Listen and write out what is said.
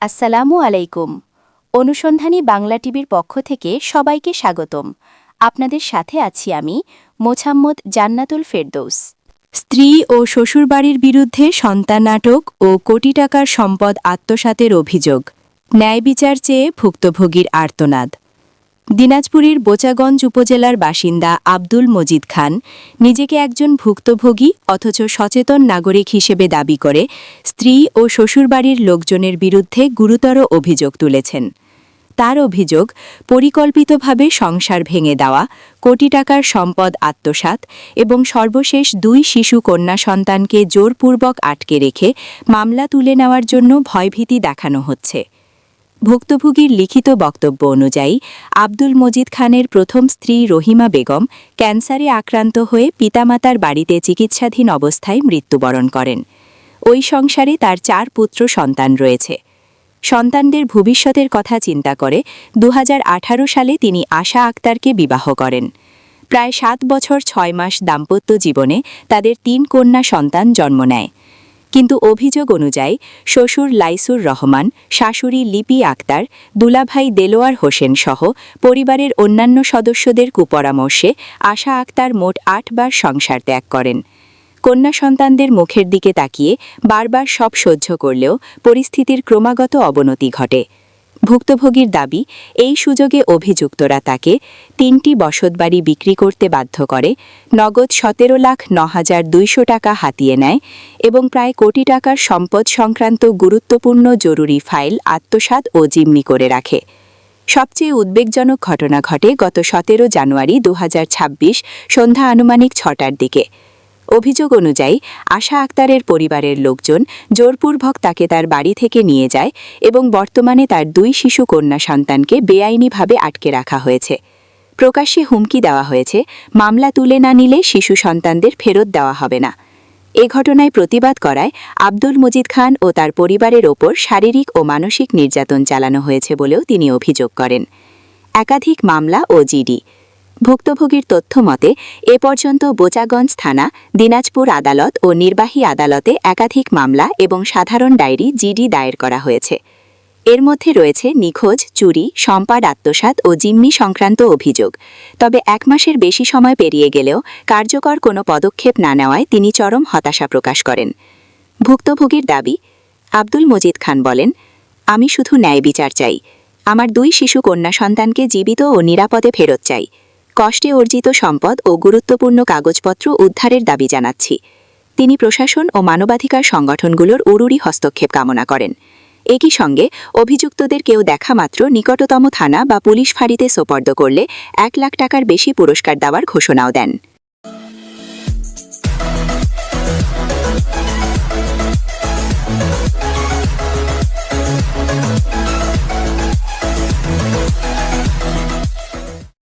আসসালামু আলাইকুম। অনুসন্ধানী বাংলা টিভির পক্ষ থেকে সবাইকে স্বাগতম। আপনাদের সাথে আছি আমি মোছাম্মদ জান্নাতুল ফেরদৌস। স্ত্রী ও শ্বশুরবাড়ির বিরুদ্ধে সন্তান নাটক ও কোটি টাকার সম্পদ আত্মসাতের অভিযোগ, ন্যায় বিচার চেয়ে ভুক্তভোগীর আর্তনাদ। দিনাজপুরের বোচাগঞ্জ উপজেলার বাসিন্দা আব্দুল মজিদ খান নিজেকে একজন ভুক্তভোগী অথচ সচেতন নাগরিক হিসেবে দাবি করে স্ত্রী ও শ্বশুরবাড়ির লোকজনের বিরুদ্ধে গুরুতর অভিযোগ তুলেছেন। তার অভিযোগ, পরিকল্পিতভাবে সংসার ভেঙে দেওয়া, কোটি টাকার সম্পদ আত্মসাৎ এবং সর্বশেষ 2 শিশু কন্যা সন্তানকে জোরপূর্বক আটকে রেখে মামলা তুলে নেওয়ার জন্য ভয়ভীতি দেখানো হচ্ছে। ভুক্তভোগীর লিখিত বক্তব্য অনুযায়ী আব্দুল মজিদ খানের প্রথম স্ত্রী রহিমা বেগম ক্যান্সারে আক্রান্ত হয়ে পিতামাতার বাড়িতে চিকিৎসাধীন অবস্থায় মৃত্যুবরণ করেন। ওই সংসারে তার 4 পুত্র সন্তান রয়েছে। সন্তানদের ভবিষ্যতের কথা চিন্তা করে 2018 সালে তিনি আশা আক্তারকে বিবাহ করেন। প্রায় 7 বছর 6 মাস দাম্পত্য জীবনে তাদের 3 কন্যা সন্তান জন্ম নেয়। কিন্তু অভিযোগ অনুযায়ী শ্বশুর লাইসুর রহমান, শাশুড়ি লিপি আক্তার, দুলাভাই দেলোয়ার হোসেন সহ পরিবারের অন্যান্য সদস্যদের কুপরামর্শে আশা আক্তার মোট 8 বার সংসার ত্যাগ করেন। কন্যা সন্তানদের মুখের দিকে তাকিয়ে বারবার সব সহ্য করলেও পরিস্থিতির ক্রমাগত অবনতি ঘটে। ভুক্তভোগীর দাবি, এই সুযোগে অভিযুক্তরা তাকে 3টি বসতবাড়ি বিক্রি করতে বাধ্য করে, নগদ 17,09,200 টাকা হাতিয়ে নেয় এবং প্রায় কোটি টাকার সম্পদ সংক্রান্ত গুরুত্বপূর্ণ জরুরি ফাইল আত্মসাৎ ও জিম্মি করে রাখে। সবচেয়ে উদ্বেগজনক ঘটনা ঘটে গত 17 জানুয়ারি 2026 সন্ধ্যা আনুমানিক 6টার দিকে। অভিযোগ অনুযায়ী আশা আক্তারের পরিবারের লোকজন জোরপূর্বক তাকে তার বাড়ি থেকে নিয়ে যায় এবং বর্তমানে তার 2 শিশু কন্যা সন্তানকে বেআইনিভাবে আটকে রাখা হয়েছে। প্রকাশ্যে হুমকি দেওয়া হয়েছে, মামলা তুলে না নিলে শিশু সন্তানদের ফেরত দেওয়া হবে না। এ ঘটনায় প্রতিবাদ করায় আব্দুল মজিদ খান ও তার পরিবারের ওপর শারীরিক ও মানসিক নির্যাতন চালানো হয়েছে বলেও তিনি অভিযোগ করেন। একাধিক মামলা ও জিডি। ভুক্তভোগীর তথ্য মতে এ পর্যন্ত বোচাগঞ্জ থানা, দিনাজপুর আদালত ও নির্বাহী আদালতে একাধিক মামলা এবং সাধারণ ডায়েরি জিডি দায়ের করা হয়েছে। এর মধ্যে রয়েছে নিখোঁজ, চুরি, সম্পদ আত্মসাৎ ও জিম্মি সংক্রান্ত অভিযোগ। তবে 1 মাসের বেশি সময় পেরিয়ে গেলেও কার্যকর কোনো পদক্ষেপ না নেওয়ায় তিনি চরম হতাশা প্রকাশ করেন। ভুক্তভোগীর দাবি, আব্দুল মজিদ খান বলেন, আমি শুধু ন্যায় বিচার চাই। আমার 2 শিশু কন্যা সন্তানকে জীবিত ও নিরাপদে ফেরত চাই। কষ্টে অর্জিত সম্পদ ও গুরুত্বপূর্ণ কাগজপত্র উদ্ধারের দাবি জানাচ্ছি। তিনি প্রশাসন ও মানবাধিকার সংগঠনগুলোর উরুরি হস্তক্ষেপ কামনা করেন। একই সঙ্গে অভিযুক্তদের কেউ দেখা মাত্র নিকটতম থানা বা পুলিশ ফাঁড়িতে সোপর্দ করলে 1 লাখ টাকার বেশি পুরস্কার দেওয়ার ঘোষণাও দেন।